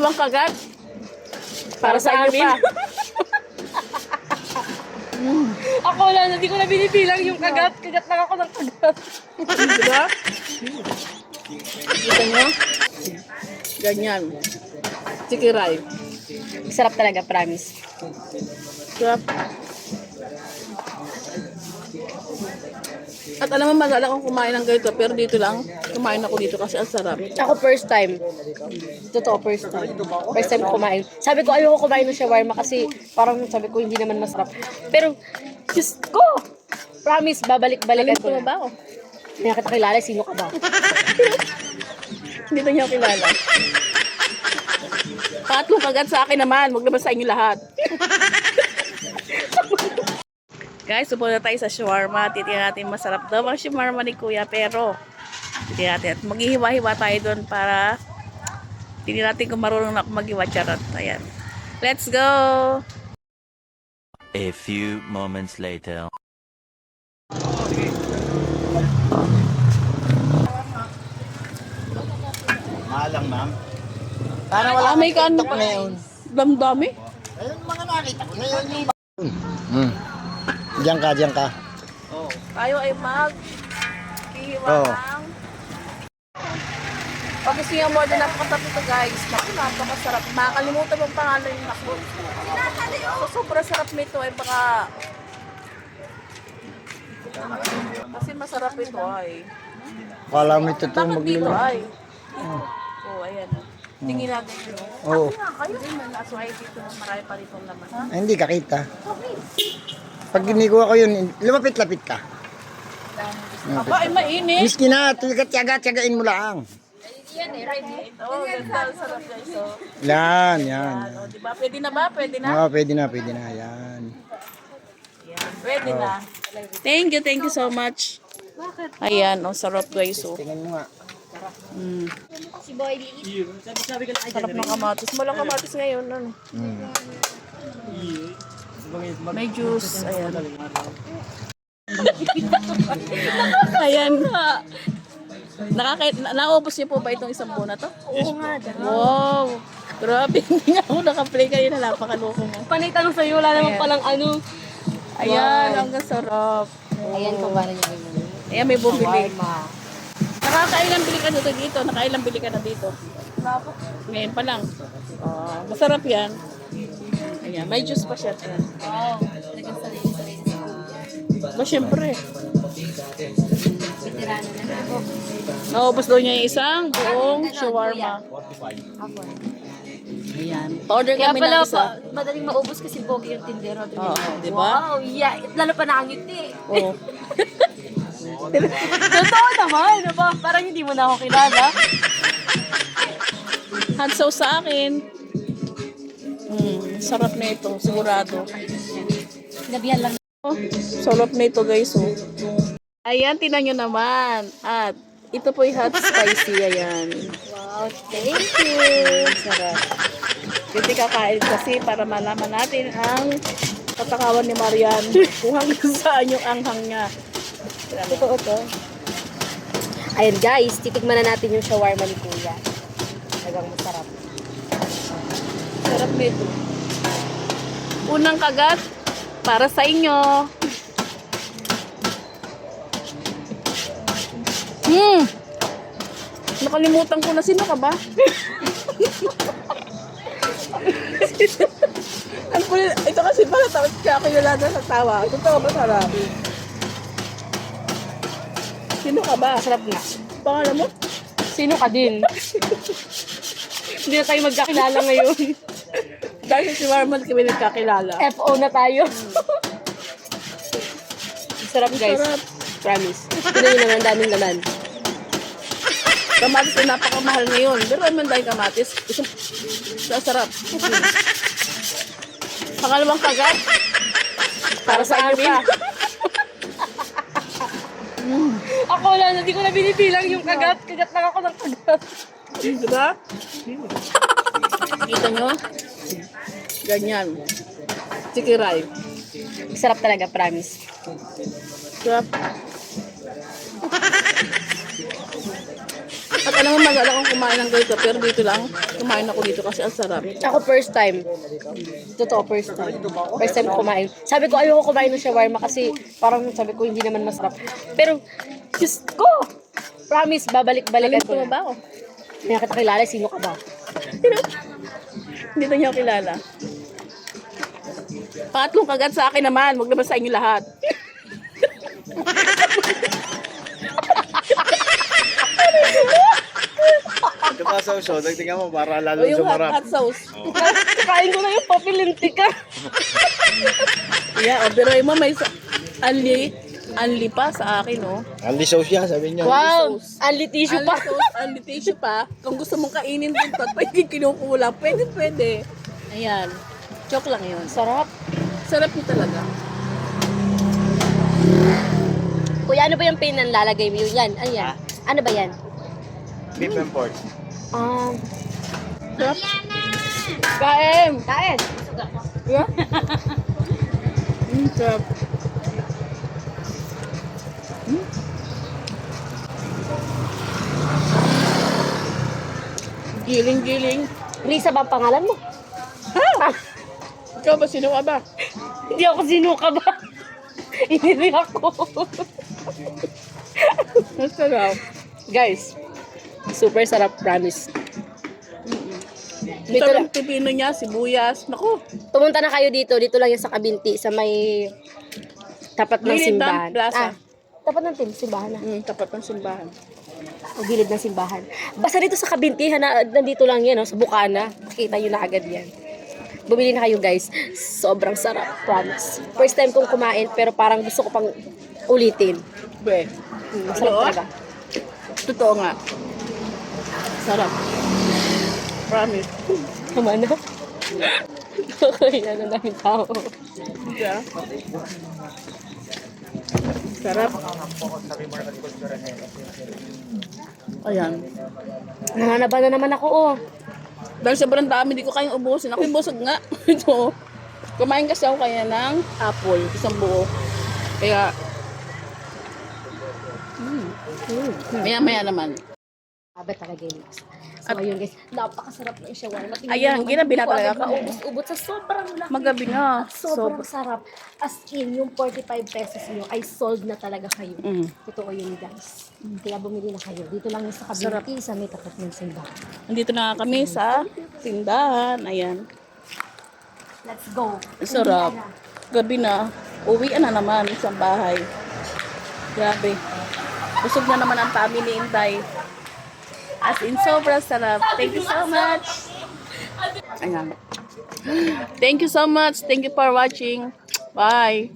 Ibang kagat. Para sa amin. Ako wala na, hindi ko na binibilang yung kagat. Kagat lang ako ng kagat. Diba? Kita nyo? Ganyan. Chikiray. Sarap talaga, promise. Sarap. At alam mo, madala akong kumain ng ganito, pero dito lang, kumain ako dito kasi ang sarap. Ako first time. Totoo, first time. First time ko kumain. Sabi ko, ayoko kumain ng shawarma kasi parang sabi ko, hindi naman masarap. Pero, Diyos ko! Promise, babalik-balikan ko Alam mo na. ba ako? Hindi na kita kilala, sino ka ba? Hindi na niya ako kilala. Pangatlong kagat sa akin naman, wag naman sa inyo lahat. Guys, supunta tayo sa shawarma. Titingnan natin masarap daw ang shawarma ni Kuya. Pero, titingnan natin. At maghihiwa-hiwa tayo doon para tingnan natin kung marunong na ako maghiwa. Charot. Ayan. Let's go! A few moments later. Malang, ma'am. Para wala May kang kan TikTok ngayon. damdami. Ayun, mga nakita ko ngayon yung... Diyan ka, diyan ka. Tayo ay mag-hihiwa Oo. ng... Pag gusto niya more than napakasarap ito guys. Naku, napakasarap. Makakalimutan mong pangalan yung naku. So, sobrang sarap nito ay baka... Kasi masarap ito ay. Kala mo ito Bakit dito maglima. ay? Oh, ayan. Tingin natin yun. Oo. Kayo din so ay dito marami pa rin laman. Ay, hindi ka kita. Pag ginagawa ko yun, lumapit-lapit ka. Aba, ay mainit. Miski na, tiyaga-tiyagain mo lang. Ito, ganda. Ang sarap guys. So, Yan, yan. ano, di ba? Pwede na ba? Pwede na? Oo, pwede na, pwede na. Yan. Yan. Pwede na. Thank you so much. Ayan, oh, sarap guys. Oh. Tingnan mo nga. Si Boy Lee. Sarap ng kamatis. Walang kamatis ngayon. Ano? May juice. Ayan. Ayan. Naubos niyo po ba itong isang buo na to? Oo nga, Wow! Grabe, hindi nga ako nakaplay kayo na napakaloko mo. Panay tanong sa'yo, wala naman palang ano. Ayan, ang sarap. Ayan kung paano niya bumili. Ayan, may bumili. Shawarma. Nakakailang bili ka na dito? Nakailang bili ka na dito? Ngayon pa lang. Masarap yan. Ayan, may juice pa siya. Ayan. Wow, talagang sarili-sarili sa kuya. Ba, syempre. Veterano na ako. Naubos daw niya yung isang buong shawarma. Ako. Ayan. Pa-order Kaya kami ng pala, isa. madaling maubos kasi pogi yung tindero. Oo, di ba? Wow, yeah. Lalo pa nakangiti. Oo. Totoo naman. Ano ba? Parang hindi mo na ako kilala. Hot sauce sa akin. Sarap na ito, sigurado. Gabihan lang. Oh, sarap na ito guys. Oh. Ayan, tinan nyo naman. At ito po yung hot spicy. Ayan. Wow, thank you. Sarap. Hindi kakain kasi para malaman natin ang katakawan ni Marian. Kung hanggang saan yung anghang niya. Totoo to. Ayan guys, titikman na natin yung shawarma ni Kuya. Talagang masarap. Sarap nito. Unang kagat para sa inyo. Nakalimutan ko na sino ka ba? Ito kasi pala tapos kaya kilala sa tawa. Totoo ba sarap? Sino ka ba? Masarap nga. Pangalan mo? Sino ka din? Hindi na tayo magkakilala ngayon. Dahil si Marmal kami nagkakilala. FO na tayo. Masarap guys. Sarap. Promise. Tignan nyo naman, daming laman. Kamatis ay napakamahal ngayon. Pero naman dahil kamatis, isang sasarap. Pangalawang kagat. Para sa amin. Ako wala na, hindi ko na binibilang yung kagat. Kagat lang ako ng kagat. Diba? Kita nyo? Ganyan. Chikiray. Masarap talaga, promise. Sarap. At alam mo, mag-alala akong kumain ng ganito, pero dito lang, kumain ako dito kasi ang sarap. Ako first time. Totoo, first time. First time ko kumain. Sabi ko, ayoko kumain ng shawarma kasi parang sabi ko, hindi naman masarap. Pero, Diyos ko! Promise, babalik-balikan ko Alam mo na. ba ako? Hindi na kita kilala, sino ka ba? Hindi na niyo ako kilala. Pangatlong kagat sa akin naman, wag naman sa inyo lahat. Ito pa sa usod, tingnan mo para O lalo yung sumarap. hot sauce. Kain ko na yung papilintika. Yeah, orderin mo, may anli pa sa akin, oh. Anli sauce yan, sabi niyo. Wow! Anli tissue pa. Anli tissue pa. Kung gusto mong kainin din to, at pwede kinukulang. Pwede. Ayan. Joke lang yun. Sarap. Sarap niyo talaga. Kuya, ano ba yung pinanlalagay mo yun? Yan, ano yan? Ano ba yan? Beef and pork. Sarap. Kain! Kain! Yeah? Sarap. Giling-giling. Risa ba ang pangalan mo? Ikaw ba? Sino ka ba? Hindi ako sinuka ba? Hindi ako. Masarap. Guys, super sarap, promise. Dito Sarap lang. pipino niya, sibuyas. Naku. Pumunta na kayo dito. Dito lang yan sa Kabinti, sa may tapat ng Gilid ng simbahan. plaza. Tapat ng simbahan na. Tapat ng simbahan. O gilid ng simbahan. Basta dito sa Kabinti, nandito lang yan, no, sa Bukana. Makita nyo na agad yan. Bumili na kayo, guys. Sobrang sarap, promise. First time kong kumain, pero parang gusto ko pang ulitin. Be. Masarap Oo. talaga. Totoo nga. Sarap. Promise. Tama na. Okay, ano na yung tao. Yeah. Sarap. Ayan. Nanganaba na naman ako, oh. Dahil sobrang dami, di ko kayang ubusin. Ako yung busog nga. Ito. Kumain kasi ako kaya ng apple. Isang buo. Kaya, maya-maya naman. Sabi talaga yun. So, ayun guys, napakasarap ng shawarma. Tingnan Ayan, niyo naman, ginabi na hindi ko talaga agad ako. maubos-ubos sa sobrang laki. Magabi na. Sobrang sarap. As in, yung 45 pesos nyo ay sold na talaga kayo. Totoo yun, guys. Kaya bumili na kayo. Dito lang yung sa Kabinti, sa may tapat ng simbahan. Nandito na kami sa tindahan. Ayan. Let's go. Sarap. Uwi na. Gabi na. Uwian na naman sa bahay. Grabe. Busog na naman ang family Inday. As in, sobrang sarap. Thank you so much. Ayan. Thank you so much. Thank you for watching. Bye.